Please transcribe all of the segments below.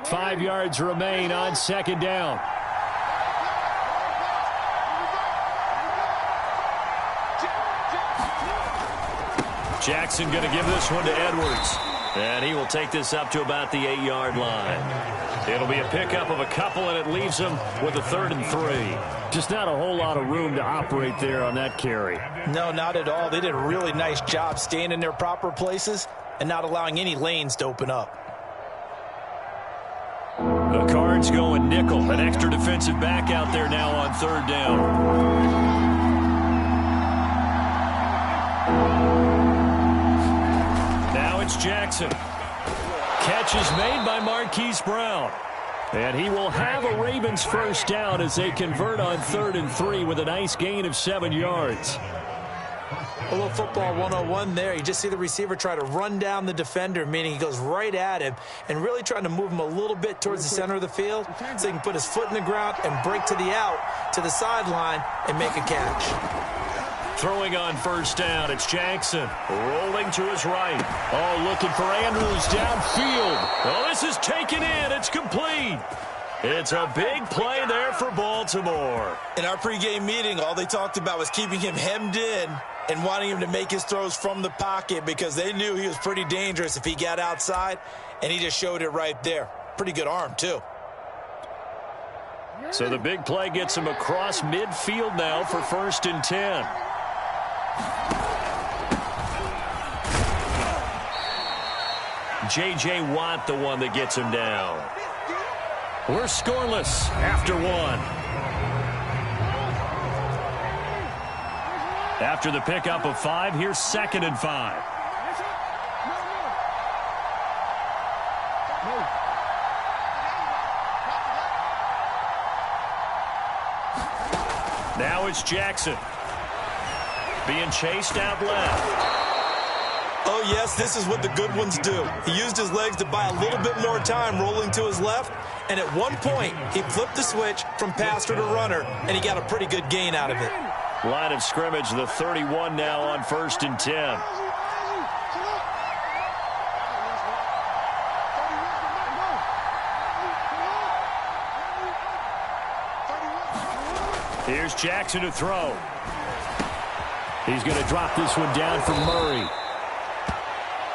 5 yards remain on second down. Jackson going to give this one to Edwards. And he will take this up to about the 8-yard line. It'll be a pickup of a couple, and it leaves him with a 3rd and 3. Just not a whole lot of room to operate there on that carry. No, not at all. They did a really nice job staying in their proper places and not allowing any lanes to open up. The Cards going nickel. An extra defensive back out there now on 3rd down. Jackson. Catch is made by Marquise Brown. And he will have a Ravens first down as they convert on 3rd and 3 with a nice gain of 7 yards. A little football 101 there. You just see the receiver try to run down the defender, meaning he goes right at him and really trying to move him a little bit towards the center of the field so he can put his foot in the ground and break to the out, to the sideline, and make a catch. Throwing on first down, it's Jackson. Rolling to his right. Oh, looking for Andrews downfield. Oh, this is taken in. It's complete. It's a big play there for Baltimore. In our pregame meeting, all they talked about was keeping him hemmed in and wanting him to make his throws from the pocket because they knew he was pretty dangerous if he got outside, and he just showed it right there. Pretty good arm, too. So the big play gets him across midfield now for 1st and 10. J.J. Watt, the one that gets him down. We're scoreless after 1. After the pickup of 5, here's 2nd and 5. Now it's Jackson. Being chased out left. Oh, yes, this is what the good ones do. He used his legs to buy a little bit more time rolling to his left, and at one point, he flipped the switch from passer to runner, and he got a pretty good gain out of it. Line of scrimmage, the 31 now on 1st and 10. Here's Jackson to throw. He's going to drop this one down for Murray.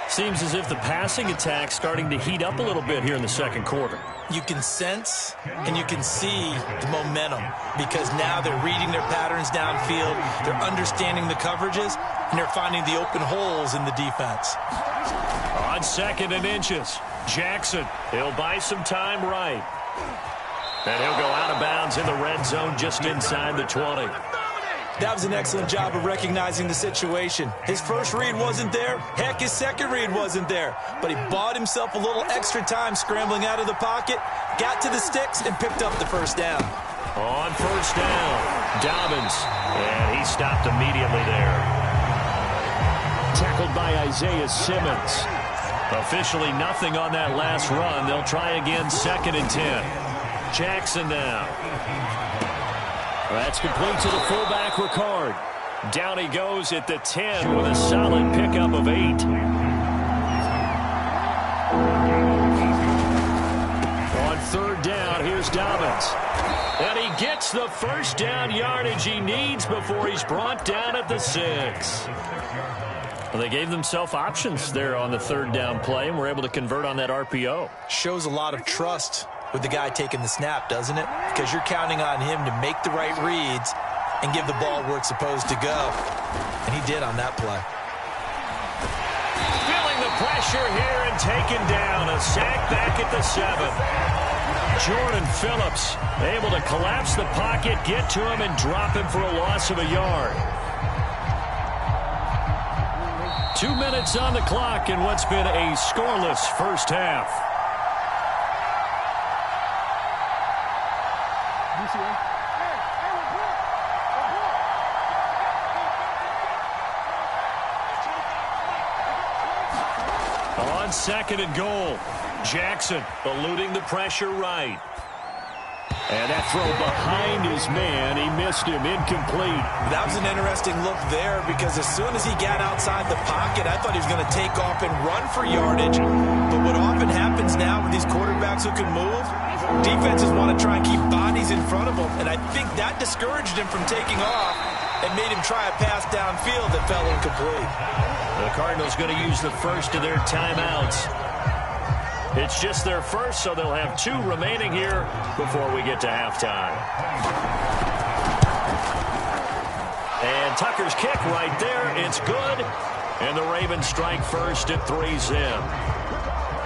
Seems as if the passing attack's starting to heat up a little bit here in the second quarter. You can sense and you can see the momentum because now they're reading their patterns downfield, they're understanding the coverages, and they're finding the open holes in the defense. On 2nd and inches, Jackson, he'll buy some time right. And he'll go out of bounds in the red zone just inside the 20. That was an excellent job of recognizing the situation. His first read wasn't there. Heck, his second read wasn't there. But he bought himself a little extra time scrambling out of the pocket, got to the sticks, and picked up the first down. On first down, Dobbins. And he stopped immediately there. Tackled by Isaiah Simmons. Officially nothing on that last run. They'll try again 2nd and 10. Jackson now. That's complete to the fullback, Ricard. Down he goes at the 10 with a solid pickup of 8. On 3rd down, here's Dobbins. And he gets the first down yardage he needs before he's brought down at the 6. Well, they gave themselves options there on the 3rd down play and were able to convert on that RPO. Shows a lot of trust with the guy taking the snap, doesn't it? Because you're counting on him to make the right reads and give the ball where it's supposed to go. And he did on that play. Feeling the pressure here and taken down. A sack back at the 7. Jordan Phillips able to collapse the pocket, get to him, and drop him for a loss of a yard. 2 minutes on the clock in what's been a scoreless first half. On 2nd and goal, Jackson eluding the pressure right. And that throw behind his man, he missed him, incomplete. That was an interesting look there because as soon as he got outside the pocket, I thought he was going to take off and run for yardage. But what often happens now when these quarterbacks who can move, defenses want to try and keep bodies in front of them, and I think that discouraged him from taking off and made him try a pass downfield that fell incomplete. The Cardinals going to use the first of their timeouts. It's just their first, so they'll have 2 remaining here before we get to halftime. And Tucker's kick right there. It's good. And the Ravens strike first at 3-zip.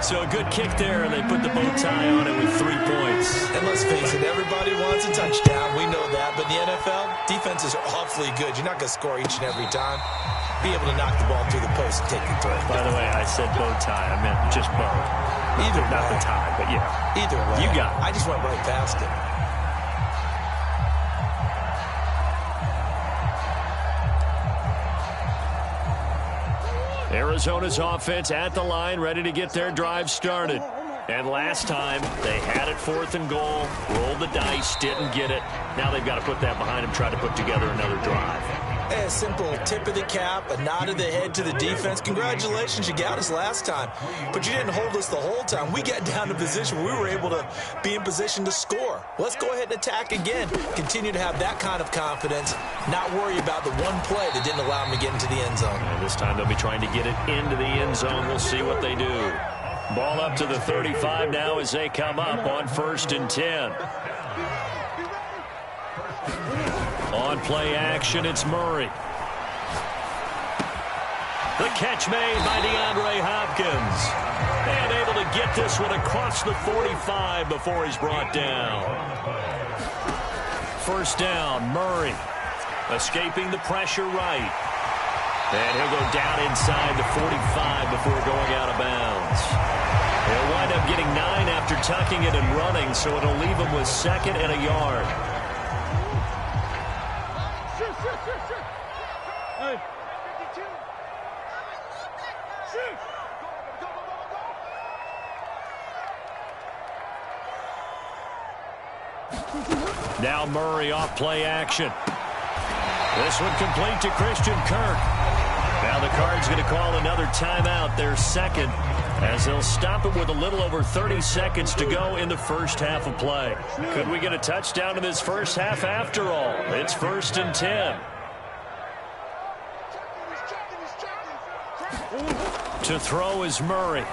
So a good kick there, and they put the bow tie on it with 3 points. And let's face it, everybody wants a touchdown. We know that. But in the NFL, defenses are awfully good. You're not going to score each and every time. Be able to knock the ball through the post and take the throw. By the way, I said bow tie. I meant just bow. Either way. Not the tie, but yeah. Either way. You got it. I just went right past it. Arizona's offense at the line, ready to get their drive started. And last time, they had it 4th and goal, rolled the dice, didn't get it. Now they've got to put that behind them, try to put together another drive. A simple tip of the cap, a nod of the head to the defense. Congratulations, you got us last time. But you didn't hold us the whole time. We got down to position where we were able to be in position to score. Let's go ahead and attack again. Continue to have that kind of confidence, not worry about the one play that didn't allow them to get into the end zone. And this time they'll be trying to get it into the end zone. We'll see what they do. Ball up to the 35 now as they come up on 1st and 10. On play action, it's Murray. The catch made by DeAndre Hopkins. And able to get this one across the 45 before he's brought down. 1st down, Murray. Escaping the pressure right. And he'll go down inside the 45 before going out of bounds. He'll wind up getting 9 after tucking it and running, so it'll leave him with 2nd and a yard. Now Murray off play action. This one complete to Christian Kirk. Now the Cards going to call another timeout, their 2nd, as they'll stop it with a little over 30 seconds to go in the first half of play. Could we get a touchdown in this first half after all? It's 1st and 10. To throw is Murray.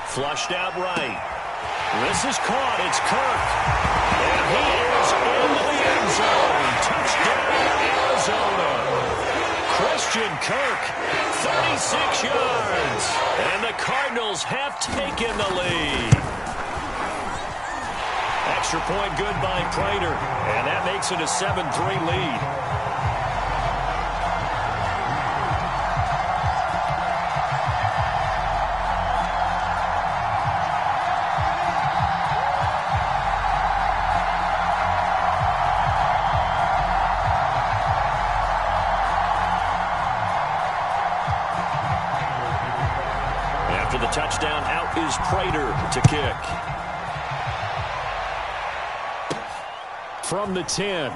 Flushed out right. This is caught. It's Kirk. And he is into the end zone. Touchdown, Arizona. Christian Kirk, 36 yards. And the Cardinals have taken the lead. Extra point good by Prater. And that makes it a 7-3 lead. Touchdown, out is Prater to kick. From the 10.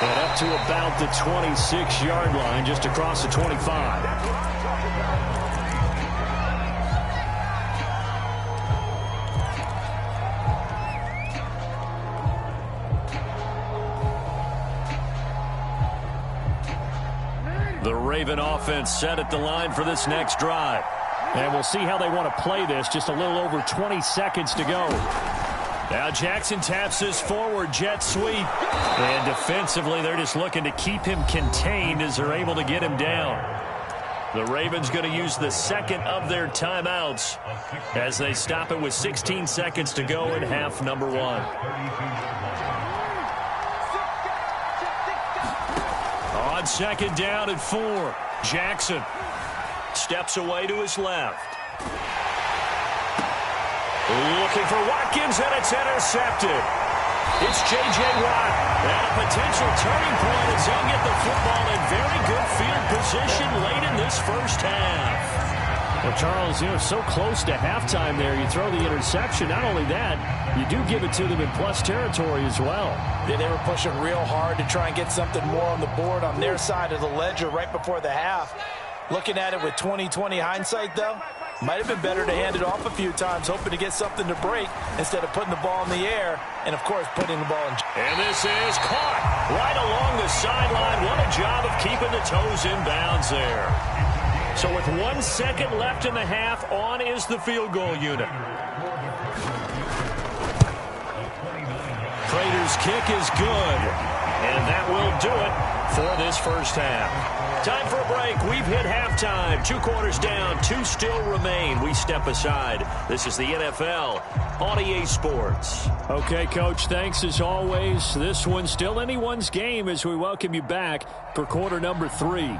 And up to about the 26-yard line, just across the 25. The Raven offense set at the line for this next drive. And we'll see how they want to play this. Just a little over 20 seconds to go. Now Jackson taps his forward jet sweep. And defensively, they're just looking to keep him contained as they're able to get him down. The Ravens going to use the 2nd of their timeouts as they stop it with 16 seconds to go in half number 1. On 2nd down and 4. Jackson steps away to his left. Looking for Watkins, and it's intercepted. It's J.J. Watt. And a potential turning point as he'll get the football in very good field position late in this first half. Well, Charles, so close to halftime there. You throw the interception. Not only that, you do give it to them in plus territory as well. Yeah, they were pushing real hard to try and get something more on the board on their side of the ledger right before the half. Looking at it with 20/20 hindsight, though, might have been better to hand it off a few times, hoping to get something to break instead of putting the ball in the air and, of course, putting the ball in. And this is caught right along the sideline. What a job of keeping the toes in bounds there. So with 1 second left in the half, on is the field goal unit. Prater's kick is good, and that will do it for this first half. Time for a break. We've hit halftime. 2 quarters down, 2 still remain. We step aside. This is the NFL on EA Sports. Okay, Coach, thanks as always. This one's still anyone's game as we welcome you back for quarter number 3.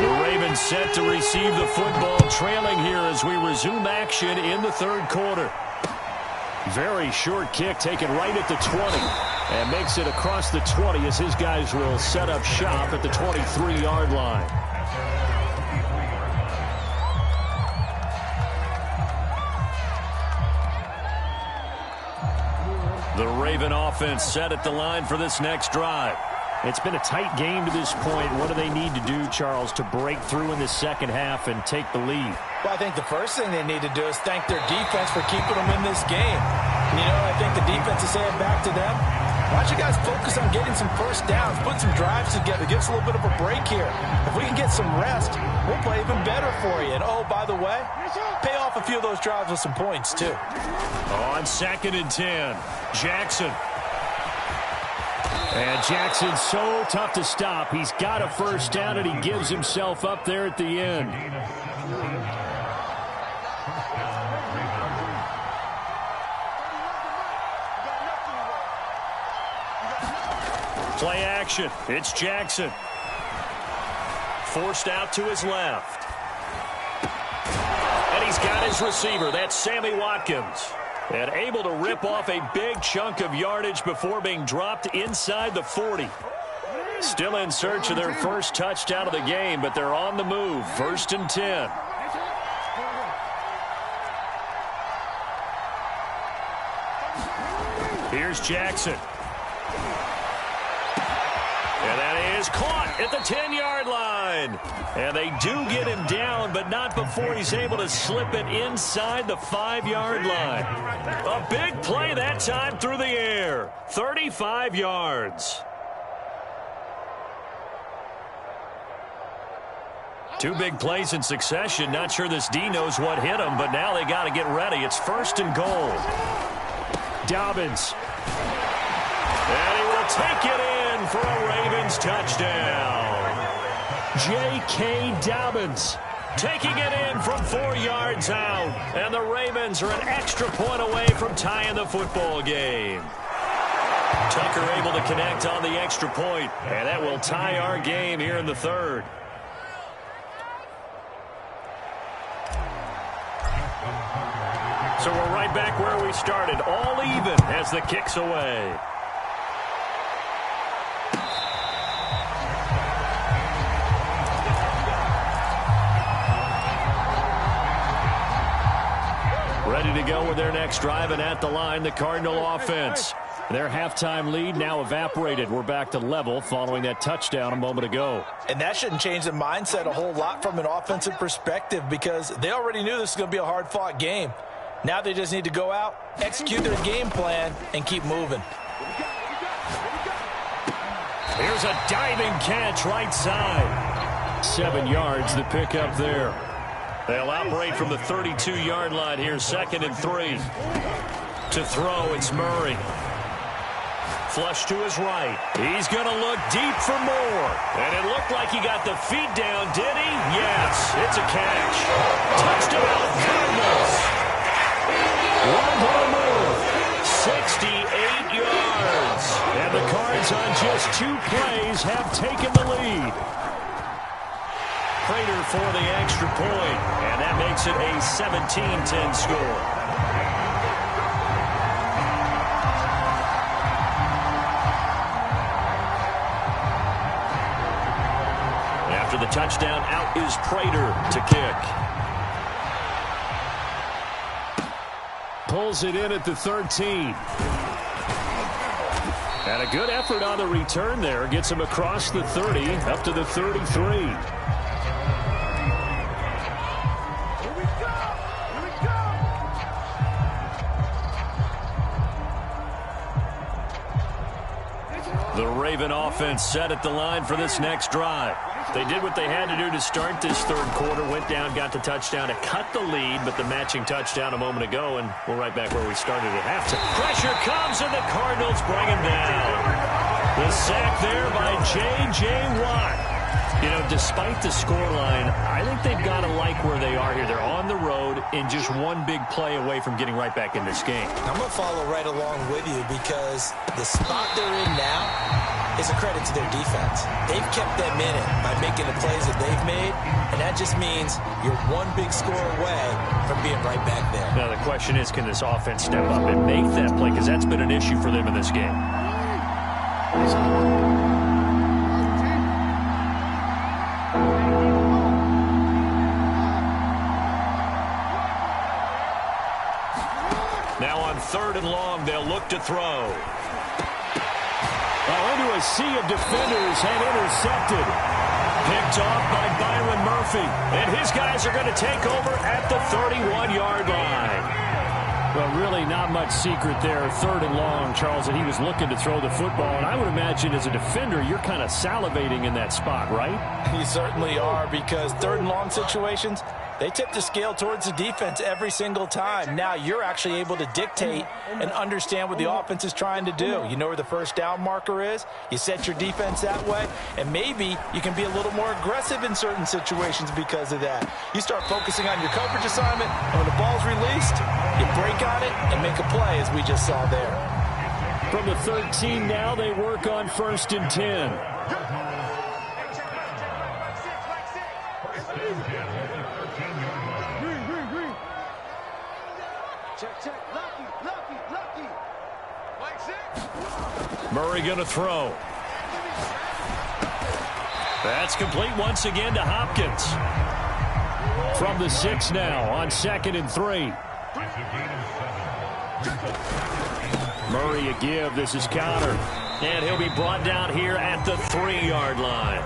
The Ravens set to receive the football, trailing here as we resume action in the third quarter. Very short kick taken right at the 20 and makes it across the 20 as his guys will set up shop at the 23-yard line. The Raven offense set at the line for this next drive. It's been a tight game to this point. What do they need to do, Charles, to break through in the second half and take the lead? Well, I think the first thing they need to do is thank their defense for keeping them in this game. You know, I think the defense is saying back to them, why don't you guys focus on getting some first downs, put some drives together, give us a little bit of a break here. If we can get some rest, we'll play even better for you. And, oh, by the way, pay off a few of those drives with some points, too. On 2nd and 10, Jackson. And Jackson's so tough to stop. He's got a first down, and he gives himself up there at the end. Play action. It's Jackson. Forced out to his left. And he's got his receiver. That's Sammy Watkins. And able to rip off a big chunk of yardage before being dropped inside the 40. Still in search of their first touchdown of the game, but they're on the move. 1st and 10. Here's Jackson. And that is caught at the 10-yard line. And they do get him down, but not before he's able to slip it inside the 5-yard line. A big play that time through the air. 35 yards. 2 big plays in succession. Not sure this D knows what hit him, but now they got to get ready. It's 1st and goal. Dobbins. And he will take it in for a Ravens touchdown. J.K. Dobbins taking it in from 4 yards out. And the Ravens are an extra point away from tying the football game. Tucker able to connect on the extra point, and that will tie our game here in the third. So we're right back where we started, all even as the kick's away. Ready to go with their next drive, and at the line, the Cardinal offense. Their halftime lead now evaporated. We're back to level following that touchdown a moment ago. And that shouldn't change the mindset a whole lot from an offensive perspective, because they already knew this was going to be a hard-fought game. Now they just need to go out, execute their game plan, and keep moving. Here's a diving catch right side. 7 yards the pick up there. They'll operate from the 32-yard line here, 2nd and 3. To throw, it's Murray. Flush to his right. He's going to look deep for more. And it looked like he got the feet down, did he? Yes, it's a catch. Touchdown, Cardinals. One more. 68 yards. And the Cards on just 2 plays have taken the lead. Prater for the extra point. And that makes it a 17-10 score. After the touchdown, out is Prater to kick. Pulls it in at the 13. And a good effort on the return there. Gets him across the 30, up to the 33. The Raven offense set at the line for this next drive. They did what they had to do to start this third quarter. Went down, got the touchdown to cut the lead, but the matching touchdown a moment ago, and we're right back where we started at halftime. Pressure comes, and the Cardinals bring him down. The sack there by J.J. Watt. You know, despite the scoreline, I think they've got to like where they are here. They're on the road and just one big play away from getting right back in this game. I'm going to follow right along with you because the spot they're in now is a credit to their defense. They've kept them in it by making the plays that they've made, and that just means you're one big score away from being right back there. Now, the question is, can this offense step up and make that play? Because that's been an issue for them in this game. Now on 3rd and long, they'll look to throw. Into a sea of defenders and intercepted. Picked off by Byron Murphy. And his guys are going to take over at the 31-yard line. Well, really not much secret there. 3rd and long, Charles, that he was looking to throw the football. And I would imagine as a defender, you're kind of salivating in that spot, right? You certainly are, because 3rd and long situations, they tip the scale towards the defense every single time. Now you're actually able to dictate and understand what the offense is trying to do. You know where the first down marker is. You set your defense that way, and maybe you can be a little more aggressive in certain situations because of that. You start focusing on your coverage assignment, and when the ball's released, you break on it and make a play, as we just saw there. From the 13 now, they work on 1st and 10. Murray going to throw. That's complete once again to Hopkins. From the 6 now on 2nd and 3. Murray a give. This is counter. And he'll be brought down here at the 3-yard line.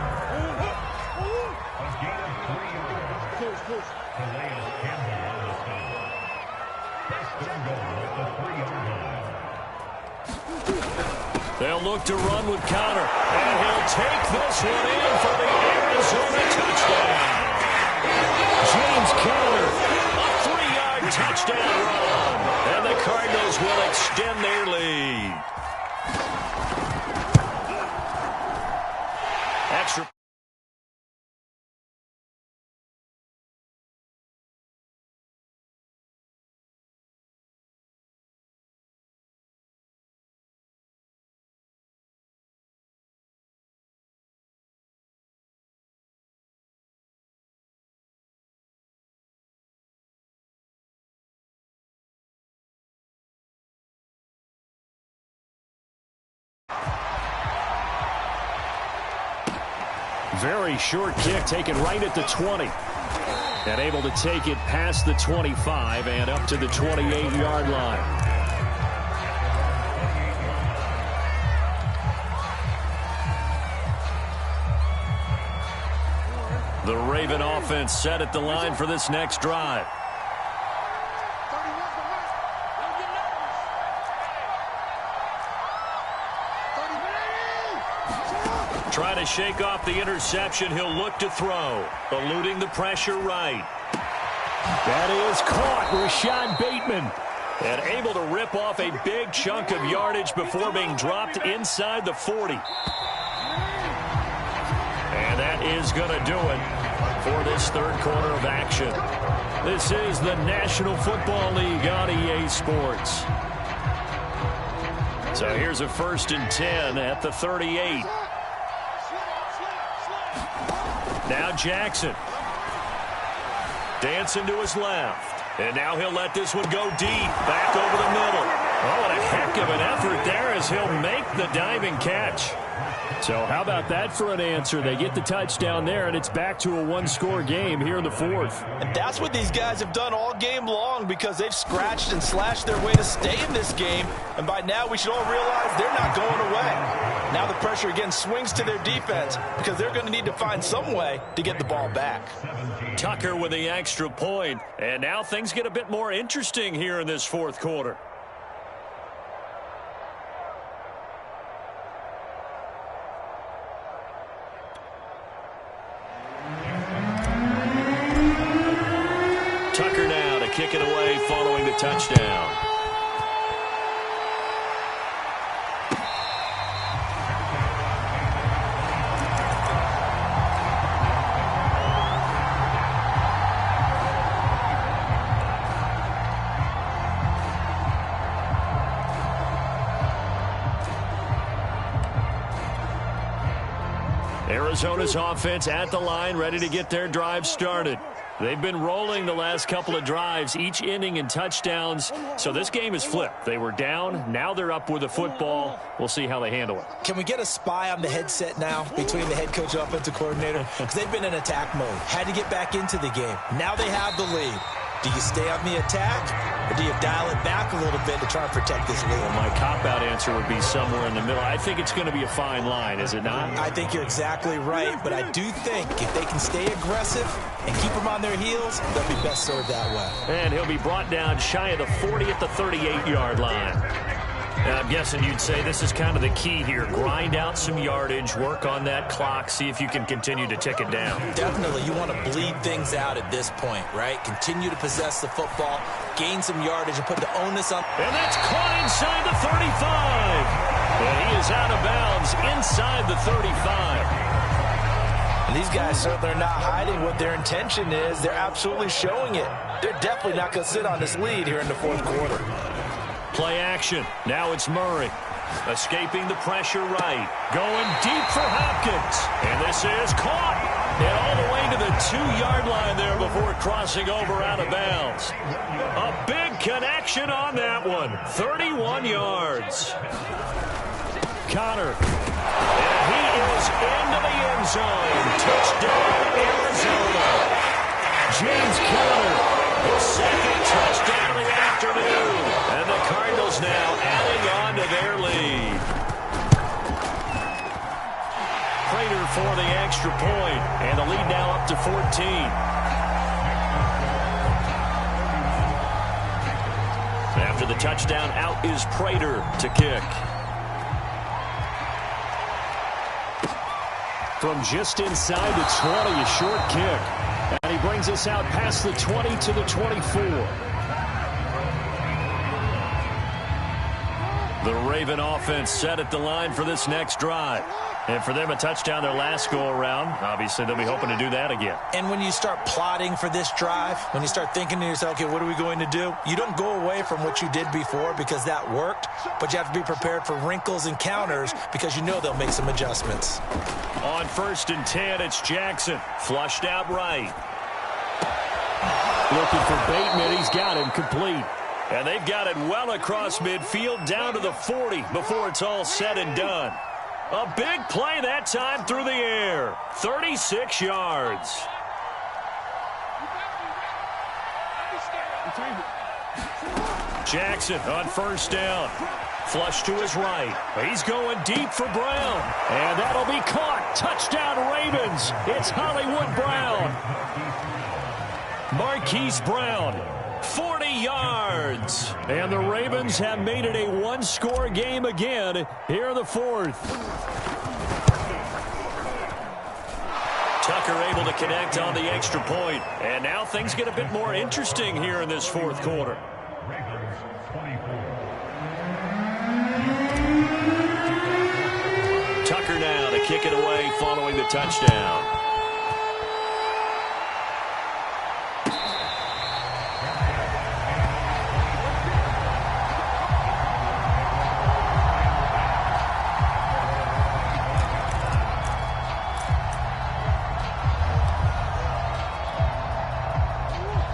They'll look to run with counter. And he'll take this one in for the Arizona touchdown. James Conner, a 3-yard touchdown run. And the Cardinals will extend their lead. Extra. Very short kick taken right at the 20. And able to take it past the 25 and up to the 28-yard line. The Raven offense set at the line for this next drive. Trying to shake off the interception. He'll look to throw. Eluding the pressure right. That is caught. Rashad Bateman. And able to rip off a big chunk of yardage before being dropped inside the 40. And that is going to do it for this third quarter of action. This is the National Football League on EA Sports. So here's a 1st and 10 at the 38. Now Jackson. Dancing to his left. And now he'll let this one go deep. Back over the middle. Oh, and a heck of an effort there as he'll make the diving catch. So how about that for an answer? They get the touchdown there, and it's back to a one-score game here in the fourth. And that's what these guys have done all game long because they've scratched and slashed their way to stay in this game. And by now, we should all realize they're not going away. Now the pressure again swings to their defense because they're going to need to find some way to get the ball back. Tucker with the extra point. And now things get a bit more interesting here in this fourth quarter. Tucker now to kick it away following the touchdown. Arizona's offense at the line, ready to get their drive started. They've been rolling the last couple of drives, each inning in touchdowns. So this game is flipped. They were down. Now they're up with the football. We'll see how they handle it. Can we get a spy on the headset now between the head coach and offensive coordinator? Because they've been in attack mode. Had to get back into the game. Now they have the lead. Do you stay on the attack, or do you dial it back a little bit to try and protect this lead? Well, my cop-out answer would be somewhere in the middle. I think it's going to be a fine line, is it not? I think you're exactly right, but I do think if they can stay aggressive and keep them on their heels, they'll be best served that way. And he'll be brought down shy of the 40 at the 38-yard line. And I'm guessing you'd say this is kind of the key here. Grind out some yardage, work on that clock, see if you can continue to tick it down. Definitely. You want to bleed things out at this point, right? Continue to possess the football, gain some yardage, and put the onus on. And that's caught inside the 35. And he is out of bounds inside the 35. And these guys certainly are not hiding what their intention is. They're absolutely showing it. They're definitely not going to sit on this lead here in the fourth quarter. Play action. Now it's Murray. Escaping the pressure right. Going deep for Hopkins. And this is caught. And all the way to the 2-yard line there before crossing over out of bounds. A big connection on that one. 31 yards. Connor. And he is into the end zone. Touchdown, Arizona. James Conner. His second touchdown of the afternoon. And the Cardinals now adding on to their lead. Prater for the extra point. And the lead now up to 14. After the touchdown, out is Prater to kick. From just inside the 20, a short kick. And he brings us out past the 20 to the 24. The Raven offense set at the line for this next drive. And for them, a touchdown their last go-around. Obviously, they'll be hoping to do that again. And when you start plotting for this drive, when you start thinking to yourself, okay, what are we going to do? You don't go away from what you did before because that worked, but you have to be prepared for wrinkles and counters because you know they'll make some adjustments. On 1st and 10, it's Jackson. Flushed out right. Looking for Bateman. He's got him complete. And they've got it well across midfield down to the 40 before it's all said and done. A big play that time through the air. 36 yards. Jackson on 1st down. Flush to his right. He's going deep for Brown. And that'll be caught. Touchdown Ravens. It's Hollywood Brown. Marquise Brown. 40 yards. And the Ravens have made it a one-score game again here in the fourth. Tucker able to connect on the extra point. And now things get a bit more interesting here in this fourth quarter. Tucker now to kick it away following the touchdown.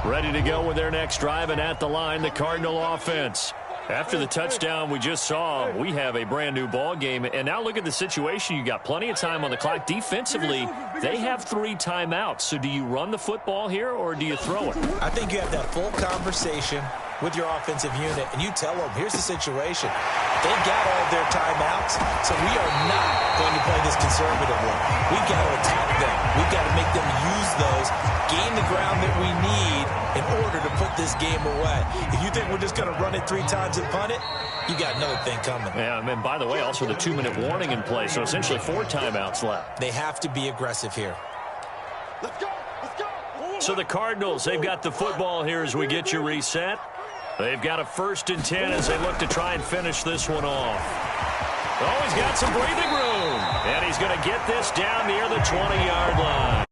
Ready to go with their next drive, and at the line, the Cardinal offense. After the touchdown we just saw, we have a brand new ball game. And now look at the situation. You got plenty of time on the clock. Defensively, they have 3 timeouts. So do you run the football here or do you throw it? I think you have that full conversation with your offensive unit, and you tell them, here's the situation. They've got all of their timeouts, so we are not going to play this conservatively. We've got to attack them. We've got to make them use those, gain the ground that we need in order to put this game away. If you think we're just going to run it 3 times and punt it, you got another thing coming. Yeah, and by the way, also the 2-minute warning in play, so essentially 4 timeouts left. They have to be aggressive here. Let's go. Let's go. So the Cardinals, they've got the football here as we get you reset. They've got a 1st and 10 as they look to try and finish this one off. Oh, he's got some breathing room. And he's going to get this down near the 20-yard line.